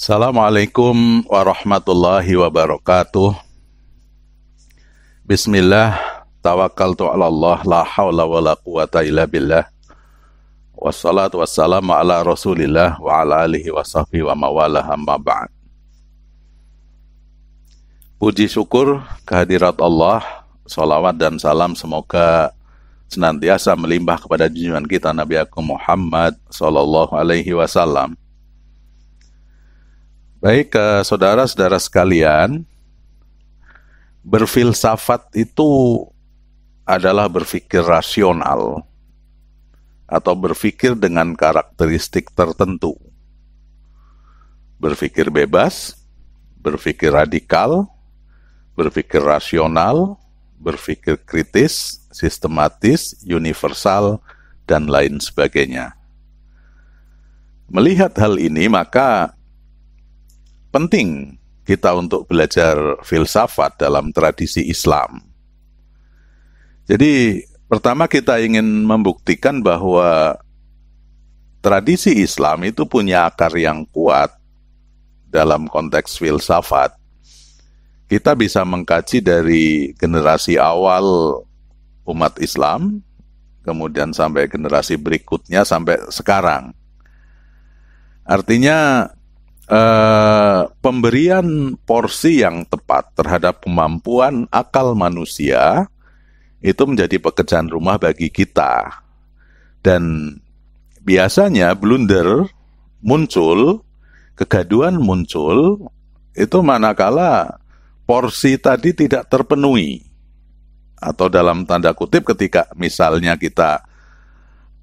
Assalamualaikum warahmatullahi wabarakatuh. Bismillah, tawakkaltu ala Allah, la hawla wa la quwata illa billah. Wassalatu wassalamu ala rasulillah wa ala alihi wa sahbihi wa mawalah amma ba'd. Puji syukur kehadirat Allah, salawat dan salam semoga senantiasa melimpah kepada junjungan kita Nabi Agung Muhammad sallallahu alaihi wasallam. Baik, saudara-saudara sekalian, berfilsafat itu adalah berpikir rasional atau berpikir dengan karakteristik tertentu. Berpikir bebas, berpikir radikal, berpikir rasional, berpikir kritis, sistematis, universal, dan lain sebagainya. Melihat hal ini, maka penting kita untuk belajar filsafat dalam tradisi Islam. Jadi, pertama kita ingin membuktikan bahwa tradisi Islam itu punya akar yang kuat dalam konteks filsafat. Kita bisa mengkaji dari generasi awal umat Islam, kemudian sampai generasi berikutnya sampai sekarang. Artinya, pemberian porsi yang tepat terhadap kemampuan akal manusia itu menjadi pekerjaan rumah bagi kita. Dan biasanya blunder muncul, kegaduhan muncul, itu manakala porsi tadi tidak terpenuhi. Atau dalam tanda kutip ketika misalnya kita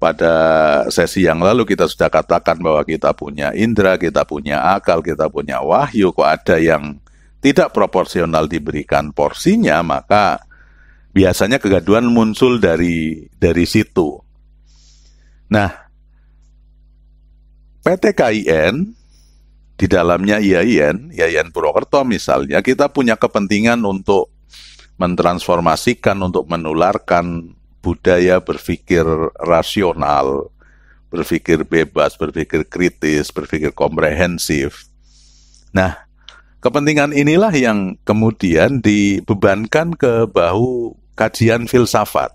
pada sesi yang lalu kita sudah katakan bahwa kita punya indera, kita punya akal, kita punya wahyu, kok ada yang tidak proporsional diberikan porsinya, maka biasanya kegaduhan muncul dari situ. Nah, PT KIN, di dalamnya IAIN Purwokerto misalnya, kita punya kepentingan untuk mentransformasikan, untuk menularkan budaya berpikir rasional, berpikir bebas, berpikir kritis, berpikir komprehensif. Nah, kepentingan inilah yang kemudian dibebankan ke bahu kajian filsafat.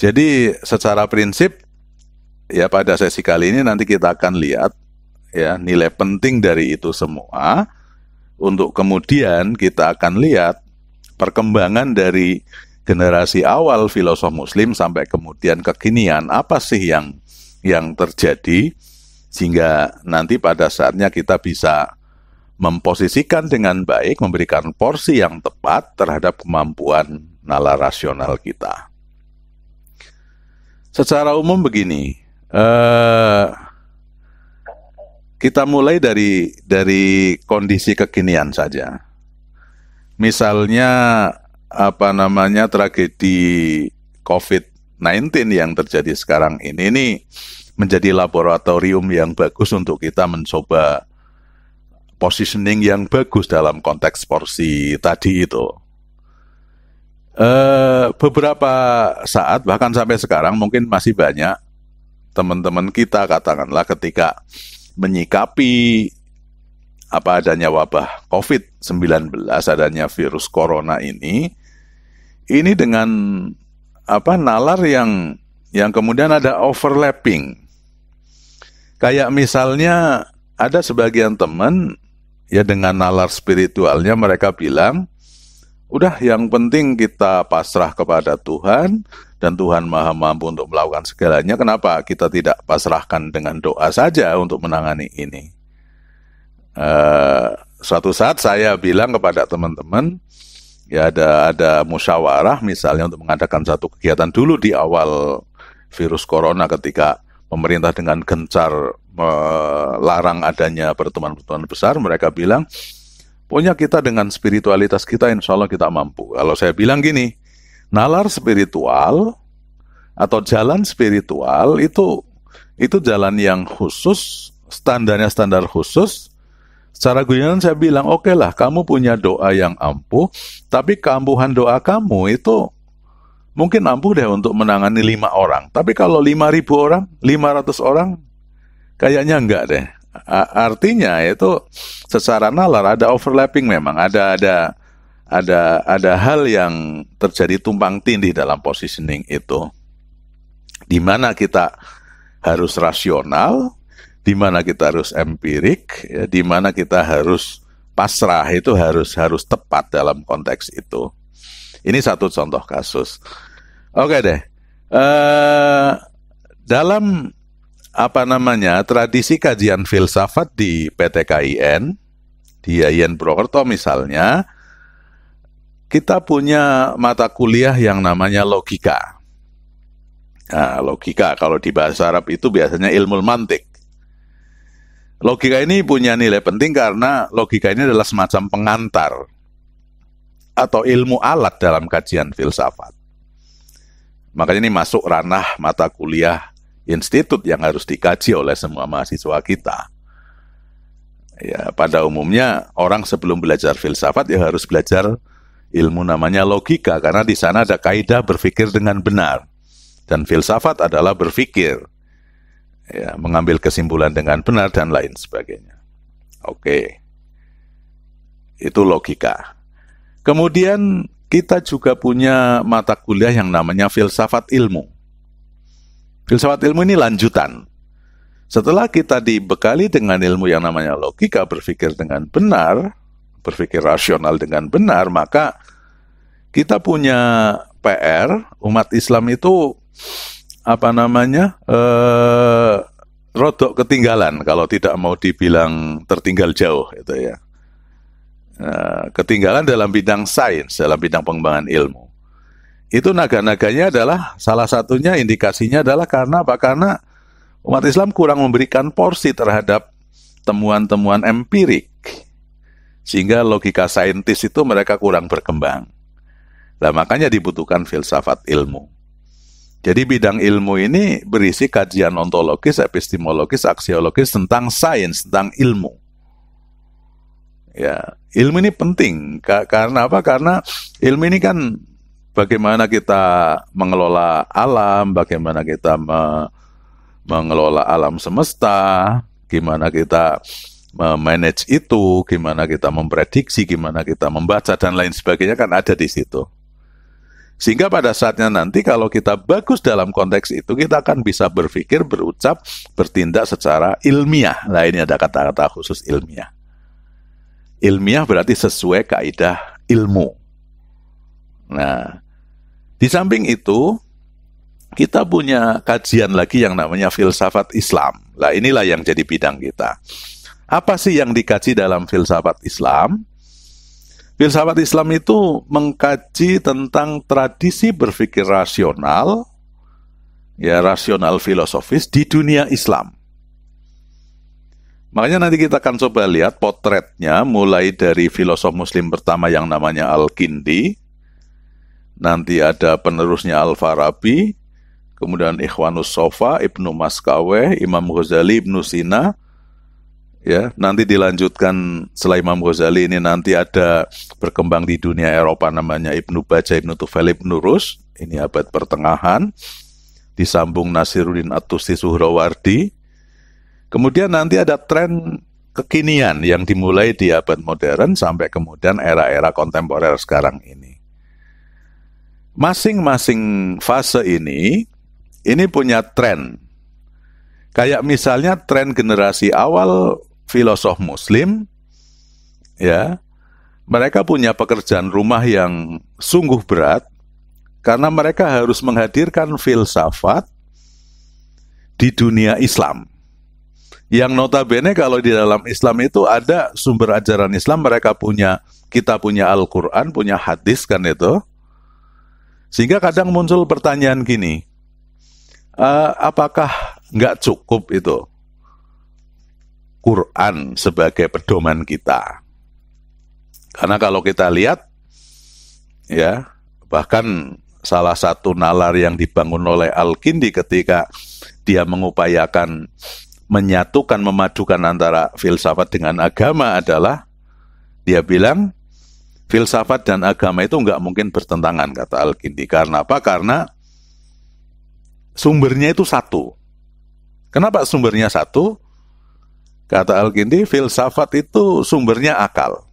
Jadi, secara prinsip, ya pada sesi kali ini nanti kita akan lihat ya nilai penting dari itu semua, untuk kemudian kita akan lihat perkembangan dari generasi awal filosof muslim sampai kemudian kekinian, apa sih yang terjadi sehingga nanti pada saatnya kita bisa memposisikan dengan baik, memberikan porsi yang tepat terhadap kemampuan nalar rasional kita. Secara umum begini, kita mulai dari kondisi kekinian saja. Misalnya tragedi COVID-19 yang terjadi sekarang ini menjadi laboratorium yang bagus untuk kita mencoba positioning yang bagus dalam konteks porsi tadi itu. Beberapa saat, bahkan sampai sekarang mungkin masih banyak teman-teman kita katakanlah ketika menyikapi adanya wabah COVID-19, adanya virus corona ini dengan nalar yang kemudian ada overlapping. Kayak misalnya ada sebagian teman ya dengan nalar spiritualnya mereka bilang, udah yang penting kita pasrah kepada Tuhan dan Tuhan Maha Mampu untuk melakukan segalanya. Kenapa kita tidak pasrahkan dengan doa saja untuk menangani ini? Suatu saat saya bilang kepada teman-teman, ya ada musyawarah misalnya untuk mengadakan satu kegiatan dulu di awal virus corona ketika pemerintah dengan gencar melarang adanya pertemuan-pertemuan besar. Mereka bilang, pokoknya kita dengan spiritualitas kita insya Allah kita mampu. Kalau saya bilang gini, nalar spiritual atau jalan spiritual itu jalan yang khusus, standarnya standar khusus. Secara guyonan saya bilang, oke lah, kamu punya doa yang ampuh, tapi keampuhan doa kamu itu mungkin ampuh deh untuk menangani 5 orang. Tapi kalau 5.000 orang, 500 orang, kayaknya enggak deh. Artinya itu secara nalar ada overlapping, memang ada hal yang terjadi tumpang tindih dalam positioning itu, di mana kita harus rasional, di mana kita harus empirik, ya, di mana kita harus pasrah, itu harus tepat dalam konteks itu. Ini satu contoh kasus. Oke deh. Dalam tradisi kajian filsafat di PTKIN, di Yayan Purwokerto misalnya, kita punya mata kuliah yang namanya logika. Nah, logika kalau di bahasa Arab itu biasanya ilmu mantik. Logika ini punya nilai penting karena logika ini adalah semacam pengantar atau ilmu alat dalam kajian filsafat. Makanya ini masuk ranah mata kuliah institut yang harus dikaji oleh semua mahasiswa kita. Ya, pada umumnya orang sebelum belajar filsafat ya harus belajar ilmu namanya logika, karena di sana ada kaidah berpikir dengan benar. Dan filsafat adalah berpikir, ya, mengambil kesimpulan dengan benar dan lain sebagainya. Oke, itu logika. Kemudian kita juga punya mata kuliah yang namanya filsafat ilmu. Filsafat ilmu ini lanjutan. Setelah kita dibekali dengan ilmu yang namanya logika, berpikir dengan benar, berpikir rasional dengan benar, maka kita punya PR, umat Islam itu rodok ketinggalan, kalau tidak mau dibilang tertinggal jauh itu ya. Ketinggalan dalam bidang sains, dalam bidang pengembangan ilmu. Itu naga-naganya adalah, salah satunya indikasinya adalah karena apa? Karena umat Islam kurang memberikan porsi terhadap temuan-temuan empirik, sehingga logika saintis itu mereka kurang berkembang. Nah, makanya dibutuhkan filsafat ilmu. Jadi bidang ilmu ini berisi kajian ontologis, epistemologis, aksiologis tentang sains, tentang ilmu. Ya, ilmu ini penting karena apa? Karena ilmu ini kan bagaimana kita mengelola alam, bagaimana kita mengelola alam semesta, gimana kita memanage itu, gimana kita memprediksi, gimana kita membaca dan lain sebagainya kan ada di situ. Sehingga pada saatnya nanti kalau kita bagus dalam konteks itu, kita akan bisa berpikir, berucap, bertindak secara ilmiah. Nah, ini ada kata-kata khusus ilmiah. Ilmiah berarti sesuai kaidah ilmu. Nah, di samping itu, kita punya kajian lagi yang namanya filsafat Islam. Nah, inilah yang jadi bidang kita. Apa sih yang dikaji dalam filsafat Islam? Filsafat Islam itu mengkaji tentang tradisi berpikir rasional, ya rasional filosofis di dunia Islam. Makanya nanti kita akan coba lihat potretnya mulai dari filosof muslim pertama yang namanya Al-Kindi, nanti ada penerusnya Al-Farabi, kemudian Ikhwanus Sofa, Ibnu Maskaweh, Imam Ghazali, Ibnu Sina. Ya, nanti dilanjutkan setelah Imam Ghazali ini nanti ada berkembang di dunia Eropa namanya Ibnu Bajjah, Ibnu Tufail, Ibnu Rus, ini abad pertengahan, disambung Nasiruddin At-Tusi Suhrawardi. Kemudian nanti ada tren kekinian yang dimulai di abad modern sampai kemudian era-era kontemporer sekarang ini. Masing-masing fase ini punya tren. Kayak misalnya tren generasi awal filosof muslim, ya, mereka punya pekerjaan rumah yang sungguh berat, karena mereka harus menghadirkan filsafat di dunia Islam. Yang notabene kalau di dalam Islam itu ada sumber ajaran Islam, kita punya Al-Quran, punya hadis kan itu. Sehingga kadang muncul pertanyaan gini, apakah nggak cukup itu Quran sebagai pedoman kita? Karena kalau kita lihat, ya, bahkan salah satu nalar yang dibangun oleh Al-Kindi ketika dia mengupayakan menyatukan, memadukan antara filsafat dengan agama adalah, dia bilang, filsafat dan agama itu nggak mungkin bertentangan, kata Al-Kindi. Karena apa? Karena sumbernya itu satu. Kenapa sumbernya satu? Kata Al-Kindi, filsafat itu sumbernya akal.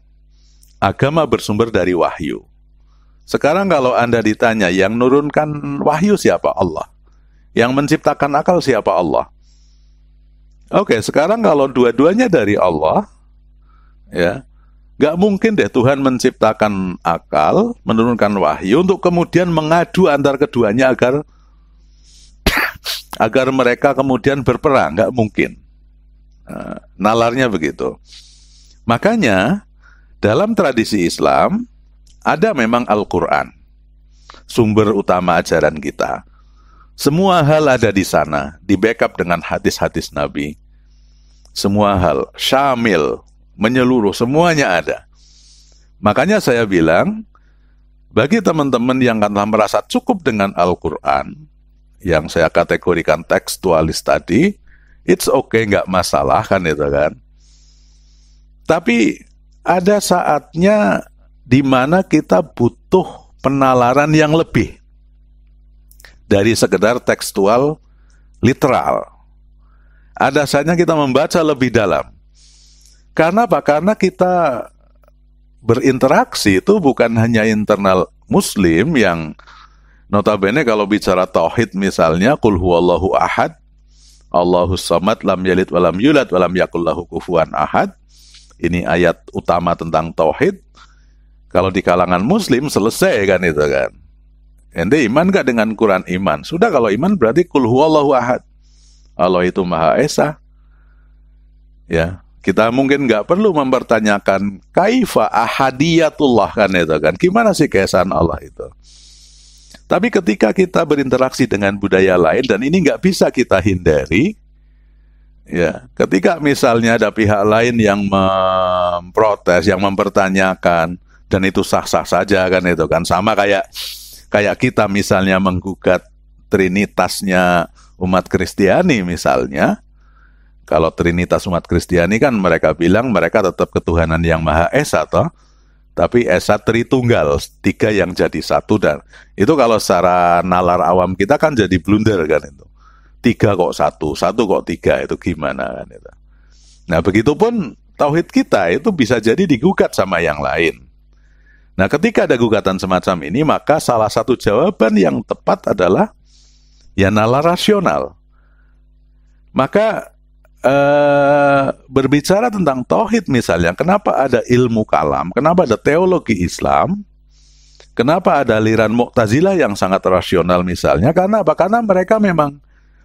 Agama bersumber dari wahyu. Sekarang kalau Anda ditanya, yang nurunkan wahyu siapa? Allah. Yang menciptakan akal siapa? Allah. Oke, sekarang kalau dua-duanya dari Allah, ya, nggak mungkin deh Tuhan menciptakan akal, menurunkan wahyu untuk kemudian mengadu antar keduanya agar mereka kemudian berperang. Nggak mungkin. Nalarnya begitu. Makanya dalam tradisi Islam ada memang Al-Quran, sumber utama ajaran kita. Semua hal ada di sana, di backup dengan hadis-hadis Nabi. Semua hal, syamil, menyeluruh, semuanya ada. Makanya saya bilang, bagi teman-teman yang telah merasa cukup dengan Al-Quran, yang saya kategorikan tekstualis tadi, it's okay, nggak masalah kan itu kan. Tapi ada saatnya di mana kita butuh penalaran yang lebih dari sekedar tekstual literal. Ada saatnya kita membaca lebih dalam. Karena apa? Karena kita berinteraksi itu bukan hanya internal Muslim yang notabene kalau bicara tauhid misalnya, qul huwallahu ahad, Allahus samad, lam yalid walam yulad walam yakul lahu kufuwan ahad. Ini ayat utama tentang tauhid. Kalau di kalangan Muslim selesai kan itu kan. Ente iman gak dengan Quran? Iman. Sudah, kalau iman berarti qul huwallahu ahad. Allah itu Maha Esa. Ya, kita mungkin gak perlu mempertanyakan kaifa ahadiyatullah kan itu kan. Gimana sih keesaan Allah itu? Tapi ketika kita berinteraksi dengan budaya lain, dan ini gak bisa kita hindari, ya, ketika misalnya ada pihak lain yang memprotes, yang mempertanyakan, dan itu sah-sah saja kan itu kan. Sama kayak kita misalnya menggugat trinitasnya umat Kristiani misalnya. Kalau trinitas umat Kristiani kan mereka bilang mereka tetap ketuhanan yang Maha Esa toh. Tapi Esa Tritunggal, 3 yang jadi satu. Dan itu kalau secara nalar awam kita kan jadi blunder kan itu. 3 kok 1 kok 3, itu gimana kan itu. Nah begitupun tauhid kita itu bisa jadi digugat sama yang lain. Nah, ketika ada gugatan semacam ini, maka salah satu jawaban yang tepat adalah ya nalar rasional. Maka berbicara tentang tauhid misalnya, kenapa ada ilmu kalam, kenapa ada teologi Islam, kenapa ada aliran Mu'tazilah yang sangat rasional misalnya, karena apa? Karena mereka memang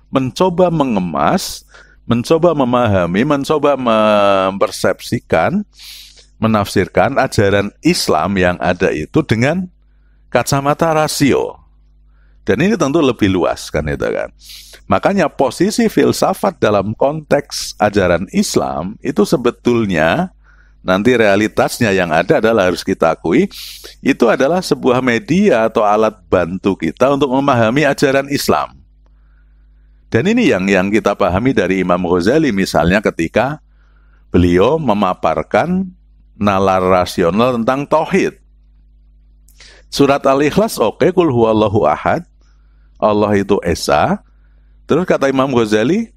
mencoba mengemas, mencoba memahami, mencoba mempersepsikan, menafsirkan ajaran Islam yang ada itu dengan kacamata rasio. Dan ini tentu lebih luas kan itu kan. Makanya posisi filsafat dalam konteks ajaran Islam itu sebetulnya nanti realitasnya yang ada adalah harus kita akui, itu adalah sebuah media atau alat bantu kita untuk memahami ajaran Islam. Dan ini yang kita pahami dari Imam Ghazali misalnya ketika beliau memaparkan nalar rasional tentang tauhid. Surat Al-Ikhlas oke, qul huwallahu ahad, Allah itu Esa. Terus kata Imam Ghazali,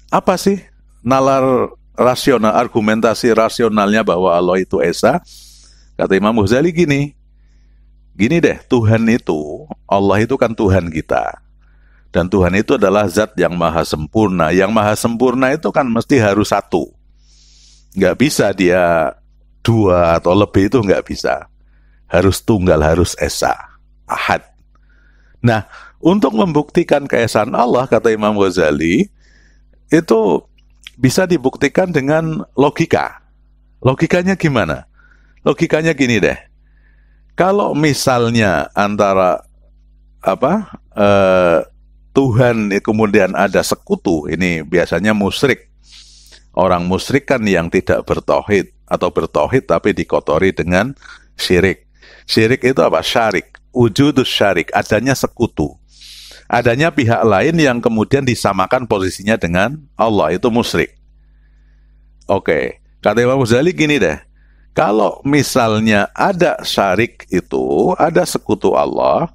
apa sih nalar rasional, argumentasi rasionalnya bahwa Allah itu Esa? Kata Imam Ghazali gini deh, Tuhan itu, Allah itu kan Tuhan kita. Dan Tuhan itu adalah zat yang maha sempurna. Yang maha sempurna itu kan mesti harus satu. Nggak bisa dia 2 atau lebih, itu nggak bisa. Harus tunggal, harus Esa, Ahad. Nah, untuk membuktikan keesaan Allah, kata Imam Ghazali, itu bisa dibuktikan dengan logika. Logikanya gimana? Logikanya gini deh. Kalau misalnya antara Tuhan kemudian ada sekutu, ini biasanya musyrik. Orang musyrik kan yang tidak bertauhid, atau bertauhid tapi dikotori dengan syirik. Syirik itu apa? Syarik. Wujudus syarik, adanya sekutu. Adanya pihak lain yang kemudian disamakan posisinya dengan Allah, itu musyrik. Oke, kata Imam Ghazali gini deh. Kalau misalnya ada syarik itu, ada sekutu Allah,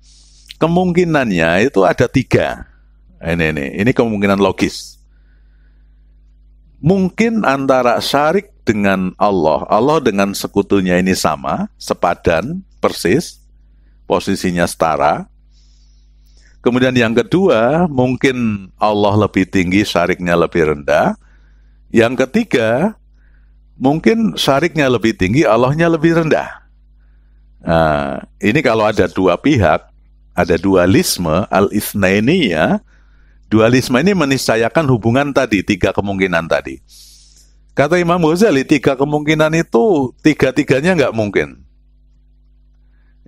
kemungkinannya itu ada 3. Ini kemungkinan logis. mungkin antara syarik dengan Allah, Allah dengan sekutunya ini sama, sepadan, persis, posisinya setara. Kemudian yang kedua, mungkin Allah lebih tinggi, syariknya lebih rendah. Yang ketiga, mungkin syariknya lebih tinggi, Allahnya lebih rendah. Nah, ini kalau ada dua pihak, ada dualisme, al-itsnainiyah. Dualisme ini meniscayakan hubungan tadi, tiga kemungkinan tadi. Kata Imam Ghazali, tiga kemungkinan itu tiga-tiganya nggak mungkin.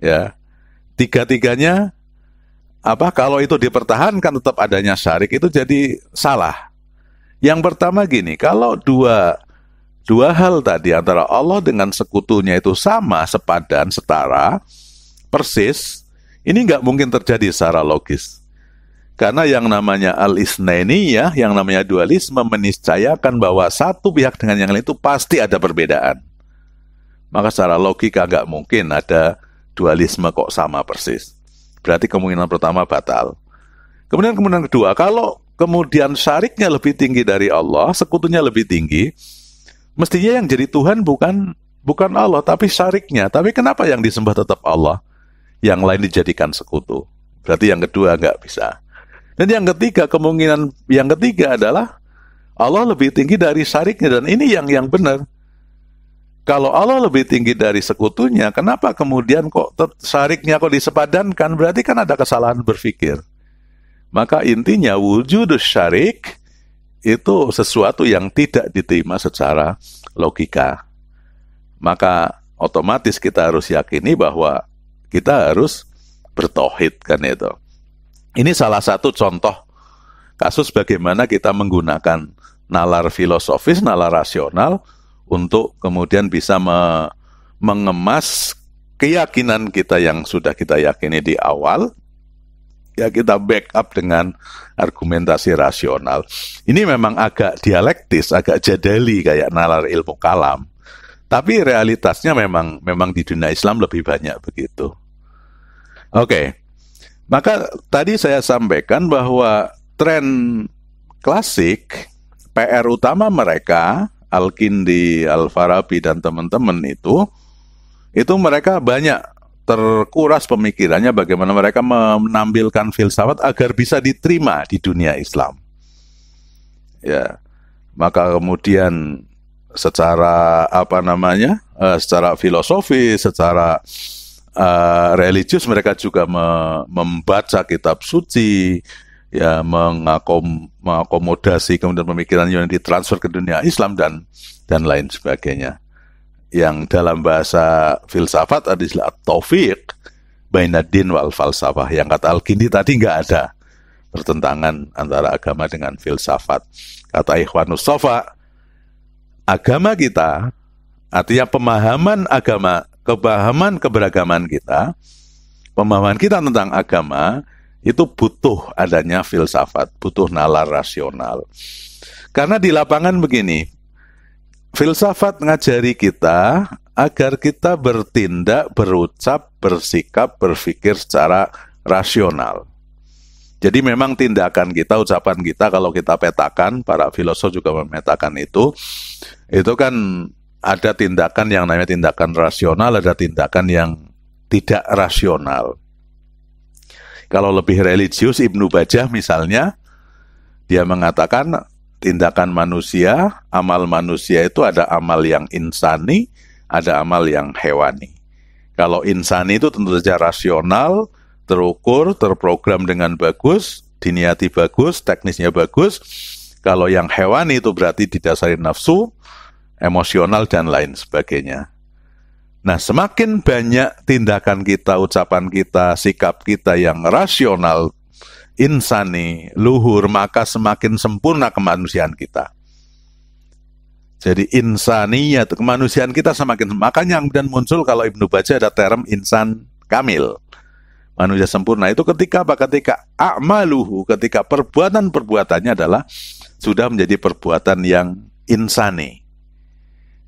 Ya, tiga-tiganya kalau itu dipertahankan tetap adanya syarik itu jadi salah. Yang pertama gini, kalau dua hal tadi antara Allah dengan sekutunya itu sama, sepadan, setara, persis, ini nggak mungkin terjadi secara logis. Karena yang namanya al-itsnainiyah, yang namanya dualisme meniscayakan bahwa satu pihak dengan yang lain itu pasti ada perbedaan. Maka secara logika nggak mungkin ada dualisme kok sama persis. Berarti kemungkinan pertama batal. Kemudian kedua, kalau kemudian syariknya lebih tinggi dari Allah, sekutunya lebih tinggi, mestinya yang jadi Tuhan bukan Allah, tapi syariknya. Tapi kenapa yang disembah tetap Allah? Yang lain dijadikan sekutu. Berarti yang kedua nggak bisa. Dan yang ketiga, kemungkinan yang ketiga adalah Allah lebih tinggi dari syariknya, dan ini yang benar. Kalau Allah lebih tinggi dari sekutunya, kenapa kemudian kok syariknya kok disepadankan? Berarti kan ada kesalahan berpikir. Maka intinya wujudus syarik itu sesuatu yang tidak diterima secara logika. Maka otomatis kita harus yakini bahwa kita harus bertauhid kan itu. Ini salah satu contoh kasus bagaimana kita menggunakan nalar filosofis, nalar rasional untuk kemudian bisa mengemas keyakinan kita yang sudah kita yakini di awal, ya kita backup dengan argumentasi rasional. Ini memang agak dialektis, agak jadali kayak nalar ilmu kalam. Tapi realitasnya memang di dunia Islam lebih banyak begitu. Oke. Maka tadi saya sampaikan bahwa tren klasik, PR utama mereka, Al-Kindi, Al-Farabi, dan teman-teman itu mereka banyak terkuras pemikirannya bagaimana mereka menampilkan filsafat agar bisa diterima di dunia Islam. Ya, maka kemudian secara secara filosofi, secara religius mereka juga membaca kitab suci, ya mengakomodasi kemudian pemikiran yang ditransfer ke dunia Islam dan lain sebagainya. Yang dalam bahasa filsafat adalah taufiq bainad-din wal falsafah. Yang kata Al-Kindi tadi nggak ada pertentangan antara agama dengan filsafat. Kata Ikhwanus Shafa, agama kita artinya pemahaman agama, kepahaman keberagaman kita, pemahaman kita tentang agama itu butuh adanya filsafat, butuh nalar rasional. Karena di lapangan begini, filsafat ngajari kita agar kita bertindak, berucap, bersikap, berpikir secara rasional. Jadi memang tindakan kita, ucapan kita kalau kita petakan, para filosof juga memetakan itu kan ada tindakan yang namanya tindakan rasional, ada tindakan yang tidak rasional. Kalau lebih religius, Ibnu Bajjah misalnya, dia mengatakan tindakan manusia, amal manusia itu ada amal yang insani, ada amal yang hewani. Kalau insani itu tentu saja rasional, terukur, terprogram dengan bagus, diniati bagus, teknisnya bagus. Kalau yang hewani itu berarti didasari nafsu, emosional, dan lain sebagainya. Nah, semakin banyak tindakan kita, ucapan kita, sikap kita yang rasional, insani, luhur, maka semakin sempurna kemanusiaan kita. Jadi insaniyat, kemanusiaan kita semakin, makanya kemudian muncul kalau Ibnu Bajjah ada term insan kamil, manusia sempurna. Itu ketika a'maluhu, ketika perbuatan-perbuatannya adalah sudah menjadi perbuatan yang insani.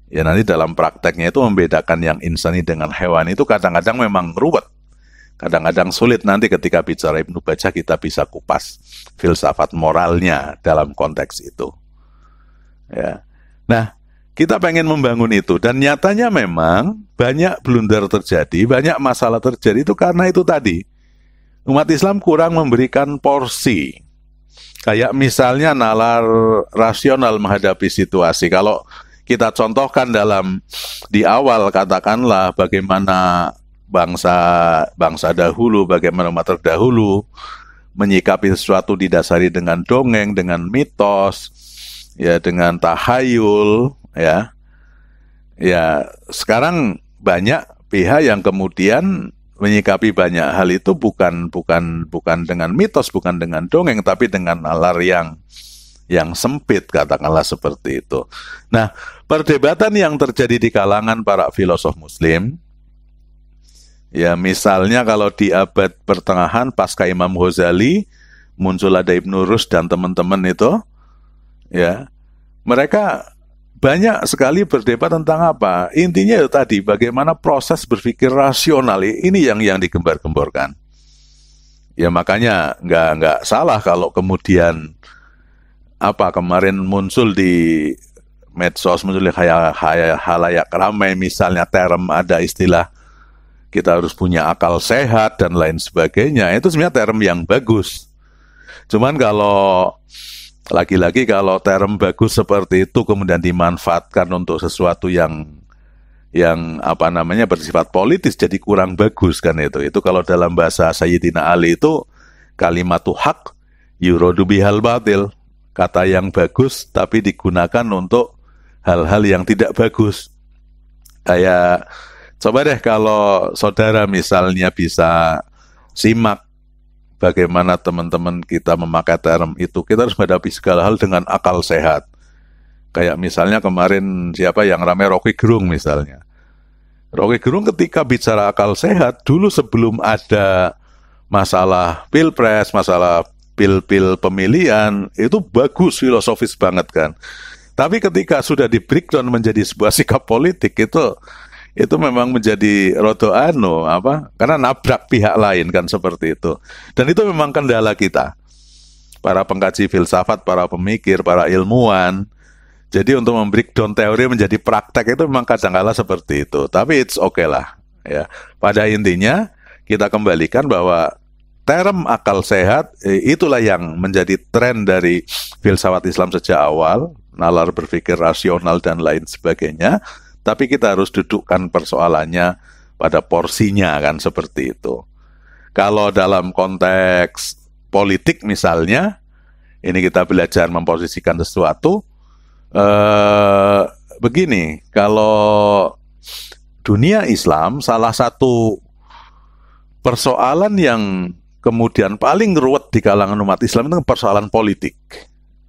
Ya, nanti dalam prakteknya itu membedakan yang insani dengan hewan itu kadang-kadang memang ruwet. Kadang-kadang sulit. Nanti ketika bicara Ibnu Bajjah kita bisa kupas filsafat moralnya dalam konteks itu. Ya. Nah, kita pengen membangun itu dan nyatanya memang banyak blunder terjadi, banyak masalah terjadi itu karena itu tadi. Umat Islam kurang memberikan porsi. Kayak misalnya nalar rasional menghadapi situasi. Kalau kita contohkan di awal katakanlah bagaimana bangsa dahulu, bagaimana umat terdahulu menyikapi sesuatu didasari dengan dongeng, dengan mitos, ya dengan tahayul, ya. Ya, sekarang banyak pihak yang kemudian menyikapi banyak hal itu bukan dengan mitos, bukan dengan dongeng, tapi dengan nalar yang sempit, katakanlah seperti itu. Nah, perdebatan yang terjadi di kalangan para filosof Muslim, ya misalnya kalau di abad pertengahan pasca Imam Ghazali muncul ada Ibnu Rushd dan teman-teman itu, ya mereka banyak sekali berdebat tentang apa? Intinya itu tadi, bagaimana proses berpikir rasional ini yang digembar-gemborkan. Ya makanya nggak salah kalau kemudian kemarin muncul di medsos, muncul di halayak ramai, misalnya ada istilah kita harus punya akal sehat dan lain sebagainya. Itu sebenarnya term yang bagus. Cuman kalau lagi-lagi kalau term bagus seperti itu kemudian dimanfaatkan untuk sesuatu yang bersifat politis jadi kurang bagus kan itu. Itu kalau dalam bahasa Sayyidina Ali itu kalimatu haq yuradu bihal batil. Kata yang bagus tapi digunakan untuk hal-hal yang tidak bagus. Kayak coba deh kalau saudara misalnya bisa simak bagaimana teman-teman kita memakai term itu, kita harus menghadapi segala hal dengan akal sehat. Kayak misalnya kemarin siapa yang ramai Rocky Gerung misalnya. Rocky Gerung ketika bicara akal sehat, dulu sebelum ada masalah pilpres, masalah pil-pil pemilihan, itu bagus, filosofis banget kan. Tapi ketika sudah di breakdown menjadi sebuah sikap politik, itu memang menjadi karena nabrak pihak lain kan seperti itu. Dan itu memang kendala kita, para pengkaji filsafat, para pemikir, para ilmuwan. Jadi untuk membreakdown teori menjadi praktek itu memang kadang-kala seperti itu. Tapi it's okay lah. Ya. Pada intinya kita kembalikan bahwa term akal sehat itulah yang menjadi tren dari filsafat Islam sejak awal, nalar berpikir rasional dan lain sebagainya. Tapi kita harus dudukkan persoalannya pada porsinya kan seperti itu. Kalau dalam konteks politik misalnya, ini kita belajar memposisikan sesuatu, begini, kalau dunia Islam salah satu persoalan yang kemudian paling ruwet di kalangan umat Islam itu persoalan politik.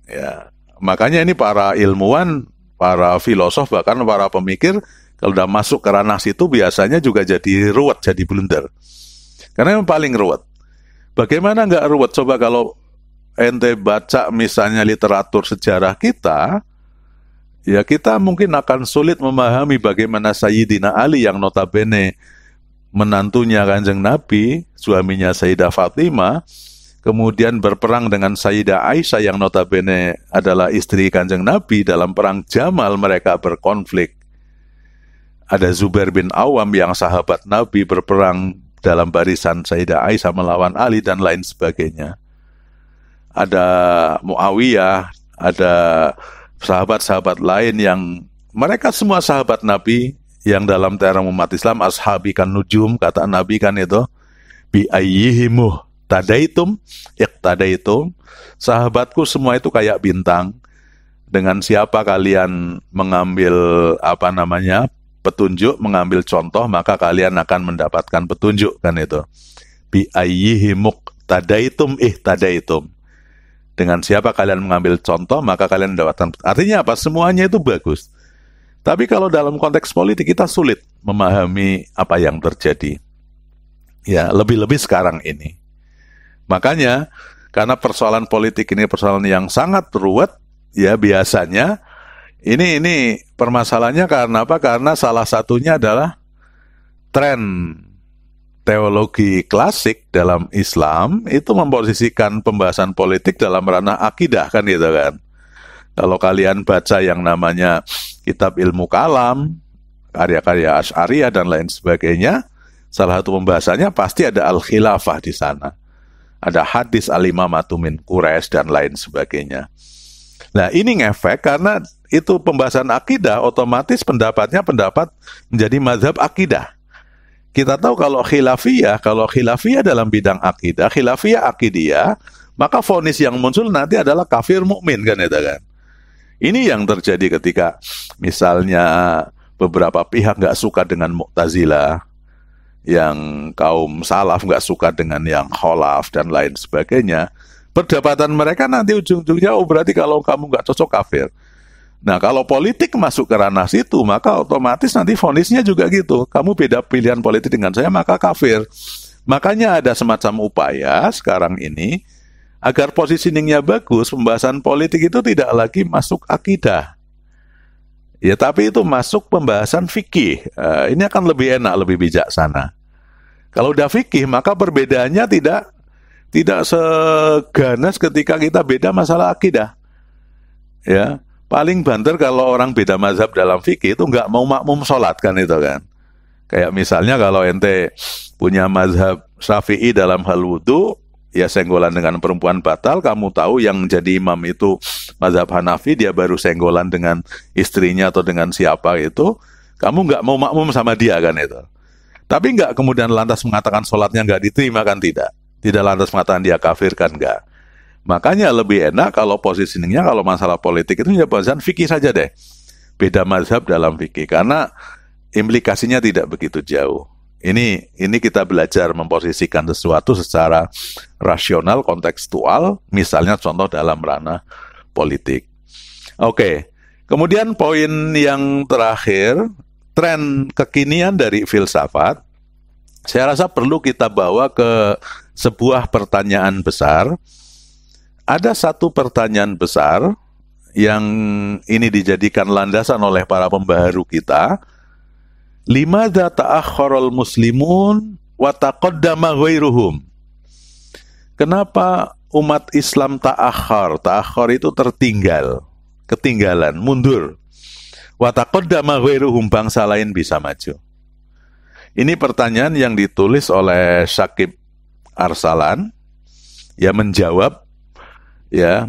Ya, makanya ini para ilmuwan, para filosof, bahkan para pemikir, kalau udah masuk ke ranah situ biasanya juga jadi ruwet, jadi blunder. Karena yang paling ruwet. Bagaimana nggak ruwet? Coba kalau ente baca misalnya literatur sejarah kita, ya kita mungkin akan sulit memahami bagaimana Sayyidina Ali yang notabene menantunya Kanjeng Nabi, suaminya Sayyidah Fatimah, kemudian berperang dengan Sayyidah Aisyah yang notabene adalah istri Kanjeng Nabi. Dalam perang Jamal mereka berkonflik. Ada Zubair bin Awam yang sahabat Nabi berperang dalam barisan Sayyidah Aisyah melawan Ali dan lain sebagainya. Ada Muawiyah, ada sahabat-sahabat lain yang mereka semua sahabat Nabi yang dalam term umat Islam ashabi kan nujum, kata Nabi kan itu bi ayyihimuh tadaitum iqtadaitum, sahabatku semua itu kayak bintang, dengan siapa kalian mengambil petunjuk, mengambil contoh, maka kalian akan mendapatkan petunjuk kan itu. Bi ayyihimuk tadaitum ihtadaitum, dengan siapa kalian mengambil contoh maka kalian mendapatkan. Artinya apa? Semuanya itu bagus. Tapi kalau dalam konteks politik kita sulit memahami apa yang terjadi. Ya, lebih-lebih sekarang ini. Makanya, karena persoalan politik ini persoalan yang sangat ruwet, ya biasanya ini permasalahannya karena apa? Karena salah satunya adalah tren teologi klasik dalam Islam itu memposisikan pembahasan politik dalam ranah akidah kan gitu kan. Kalau kalian baca yang namanya kitab ilmu kalam, karya-karya Asy'ariyah dan lain sebagainya, salah satu pembahasannya pasti ada al-khilafah di sana. Ada hadis al-imamatu min Quraisy dan lain sebagainya. Nah, ini ngefek karena itu pembahasan akidah, otomatis pendapatnya pendapat menjadi mazhab akidah. Kita tahu kalau khilafiyah dalam bidang akidah, khilafiyah akidiyah, maka vonis yang muncul nanti adalah kafir mukmin, kan itu kan. Ini yang terjadi ketika misalnya beberapa pihak nggak suka dengan Mu'tazilah, yang kaum salaf nggak suka dengan yang kholaf dan lain sebagainya. Perdebatan mereka nanti ujung-ujungnya, oh berarti kalau kamu nggak cocok kafir. Nah, kalau politik masuk ke ranah situ, maka otomatis nanti vonisnya juga gitu. Kamu beda pilihan politik dengan saya, maka kafir. Makanya ada semacam upaya sekarang ini, agar positioningnya bagus, pembahasan politik itu tidak lagi masuk akidah. Ya, tapi itu masuk pembahasan fikih. Ini akan lebih enak, lebih bijaksana. Kalau udah fikih, maka perbedaannya tidak seganas ketika kita beda masalah akidah. Ya, paling banter kalau orang beda mazhab dalam fikih itu nggak mau makmum sholat, kan itu kan. Kayak misalnya kalau ente punya mazhab Syafi'i dalam hal wudu, ya senggolan dengan perempuan batal, kamu tahu yang jadi imam itu mazhab Hanafi, dia baru senggolan dengan istrinya atau dengan siapa itu, kamu nggak mau makmum sama dia, kan itu. Tapi nggak kemudian lantas mengatakan sholatnya nggak diterima, kan tidak. Tidak lantas mengatakan dia kafir, kan nggak. Makanya lebih enak kalau positioningnya, kalau masalah politik itu ya bahasan fikih saja deh. Beda mazhab dalam fikih, karena implikasinya tidak begitu jauh. Ini kita belajar memposisikan sesuatu secara rasional, kontekstual, misalnya contoh dalam ranah politik. Oke, kemudian poin yang terakhir, tren kekinian dari filsafat, saya rasa perlu kita bawa ke sebuah pertanyaan besar. Ada satu pertanyaan besar yang ini dijadikan landasan oleh para pembaharu kita. Limadza ta'akhkharul muslimun wa taqaddama ghairuhum? Kenapa umat Islam ta'akhkhar? Ta'akhkhar itu tertinggal, ketinggalan, mundur. Wa taqaddama ghairuhum, bangsa lain bisa maju. Ini pertanyaan yang ditulis oleh Syakib Arsalan,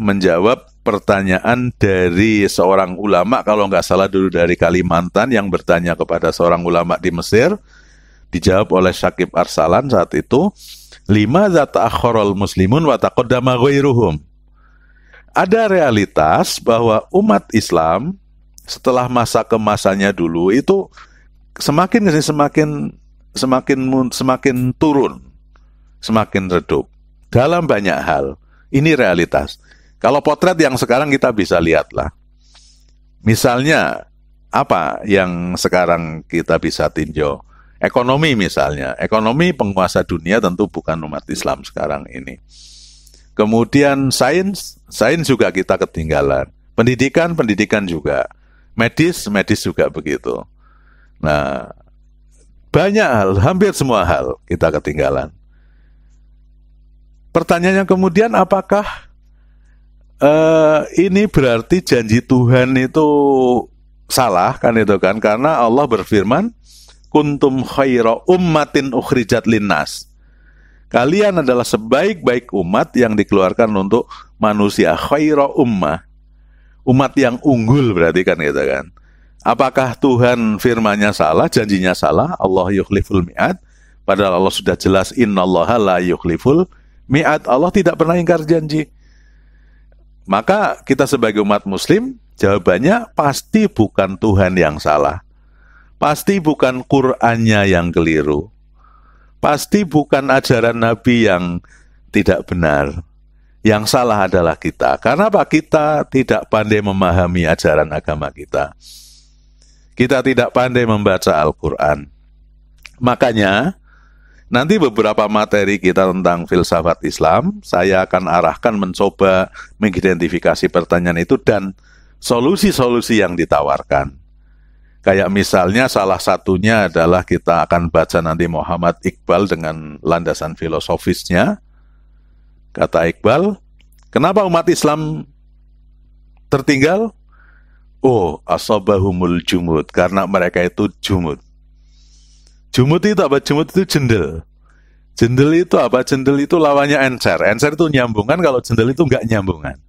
menjawab pertanyaan dari seorang ulama, kalau nggak salah dulu dari Kalimantan, yang bertanya kepada seorang ulama di Mesir. Dijawab oleh Syakib Arsalan saat itu, limadza ta'akhkharul muslimun wa taqaddama ghairuhum? Ada realitas bahwa umat Islam setelah masa ke masanya dulu itu semakin turun, semakin redup dalam banyak hal. Ini realitas. Kalau potret yang sekarang kita bisa lihatlah. Misalnya, apa yang sekarang kita bisa tinjau? Ekonomi misalnya. Ekonomi penguasa dunia tentu bukan umat Islam sekarang ini. Kemudian sains juga kita ketinggalan. Pendidikan juga. Medis juga begitu. Nah, banyak hal, hampir semua hal kita ketinggalan. Pertanyaannya kemudian, apakah ini berarti janji Tuhan itu salah, kan itu kan? Karena Allah berfirman, kuntum khaira ummatin ukhrijat linnas. Kalian adalah sebaik-baik umat yang dikeluarkan untuk manusia. Khaira ummah, umat yang unggul berarti, kan gitu kan? Apakah Tuhan firman-Nya salah, janjinya salah? Allah yukhliful mi'ad. Padahal Allah sudah jelas, innallaha la yukhliful mi'ad. Allah tidak pernah ingkar janji. Maka kita sebagai umat muslim, jawabannya pasti bukan Tuhan yang salah. Pasti bukan Qur'annya yang keliru. Pasti bukan ajaran Nabi yang tidak benar. Yang salah adalah kita. Karena apa? Kita tidak pandai memahami ajaran agama kita. Kita tidak pandai membaca Al-Quran. Makanya, nanti beberapa materi kita tentang filsafat Islam, saya akan arahkan mencoba mengidentifikasi pertanyaan itu dan solusi-solusi yang ditawarkan. Kayak misalnya salah satunya adalah kita akan baca nanti Muhammad Iqbal dengan landasan filosofisnya. Kata Iqbal, kenapa umat Islam tertinggal, oh, asabahumul jumud, karena mereka itu jumud. Jumud itu apa? Jumud itu jendel. Jendel itu apa? Jendel itu lawannya encer. Encer itu nyambungan, kalau jendel itu enggak nyambungan.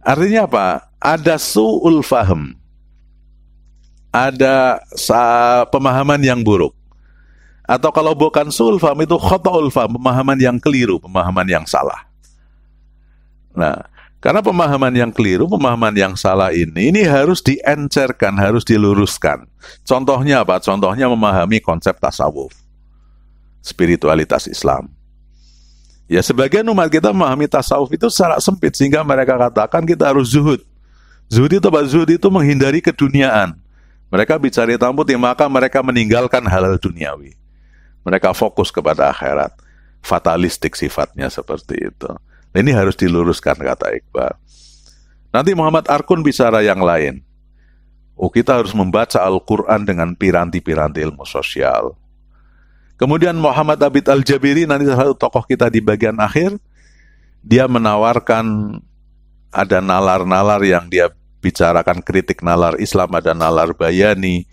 Artinya apa? Ada su'ul faham. Ada pemahaman yang buruk. Atau kalau bukan su'ul faham, itu khata'ul faham, pemahaman yang keliru, pemahaman yang salah. Nah, karena pemahaman yang keliru, pemahaman yang salah ini harus diencerkan, harus diluruskan. Contohnya apa? Contohnya memahami konsep tasawuf, spiritualitas Islam. Ya, sebagian umat kita memahami tasawuf itu secara sempit, sehingga mereka katakan kita harus zuhud. Zuhud itu apa? Zuhud itu menghindari keduniaan. Mereka bicara hitam putih, maka mereka meninggalkan hal-hal duniawi. Mereka fokus kepada akhirat. Fatalistik sifatnya seperti itu. Ini harus diluruskan, kata Iqbal. Nanti Muhammad Arkun bicara yang lain. Oh, kita harus membaca Al-Quran dengan piranti-piranti ilmu sosial. Kemudian Muhammad Abid Al-Jabiri, nanti salah satu tokoh kita di bagian akhir, dia menawarkan ada nalar-nalar yang dia bicarakan, kritik nalar Islam, ada nalar bayani,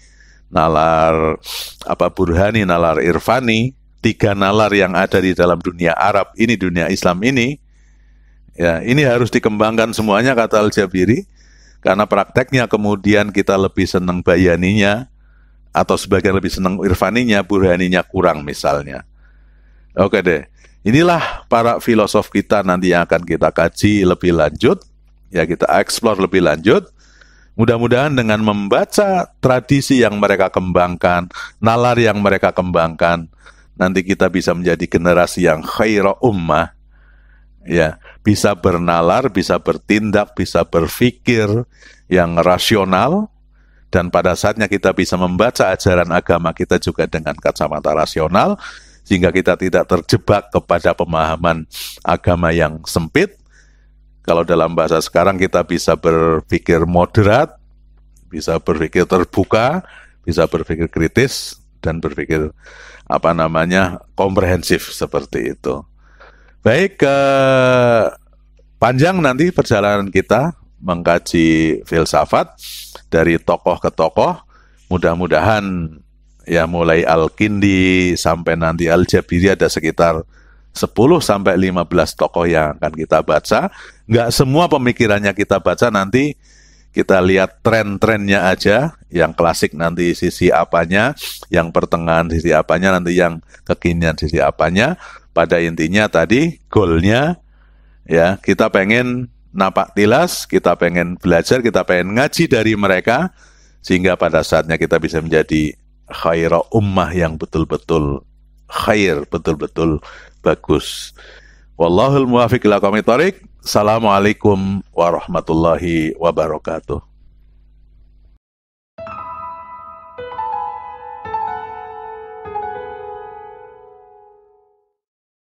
nalar burhani, nalar irfani, 3 nalar yang ada di dalam dunia Arab ini, dunia Islam ini. Ya, ini harus dikembangkan semuanya, kata Al-Jabiri, karena prakteknya kemudian kita lebih senang bayaninya, atau sebagian lebih senang irfaninya, burhaninya kurang misalnya. Oke deh, inilah para filosof kita nanti yang akan kita kaji lebih lanjut, ya kita eksplor lebih lanjut. Mudah-mudahan dengan membaca tradisi yang mereka kembangkan, nalar yang mereka kembangkan, nanti kita bisa menjadi generasi yang khaira ummah, ya, bisa bernalar, bisa bertindak, bisa berpikir yang rasional, dan pada saatnya kita bisa membaca ajaran agama kita juga dengan kacamata rasional, sehingga kita tidak terjebak kepada pemahaman agama yang sempit. Kalau dalam bahasa sekarang kita bisa berpikir moderat, bisa berpikir terbuka, bisa berpikir kritis, dan berpikir komprehensif seperti itu. Baik, panjang nanti perjalanan kita mengkaji filsafat dari tokoh ke tokoh. Mudah-mudahan ya mulai Al-Kindi sampai nanti Al-Jabiri ada sekitar 10-15 tokoh yang akan kita baca. Nggak semua pemikirannya kita baca, nanti kita lihat tren-trennya aja. Yang klasik nanti sisi apanya, yang pertengahan sisi apanya, nanti yang kekinian sisi apanya. Pada intinya tadi goalnya ya, kita pengen napak tilas, kita pengen belajar, kita pengen ngaji dari mereka, sehingga pada saatnya kita bisa menjadi khaira ummah yang betul-betul khair, betul-betul bagus. Wallahul muwaffiq ila aqwamit thoriq. Assalamualaikum warahmatullahi wabarakatuh.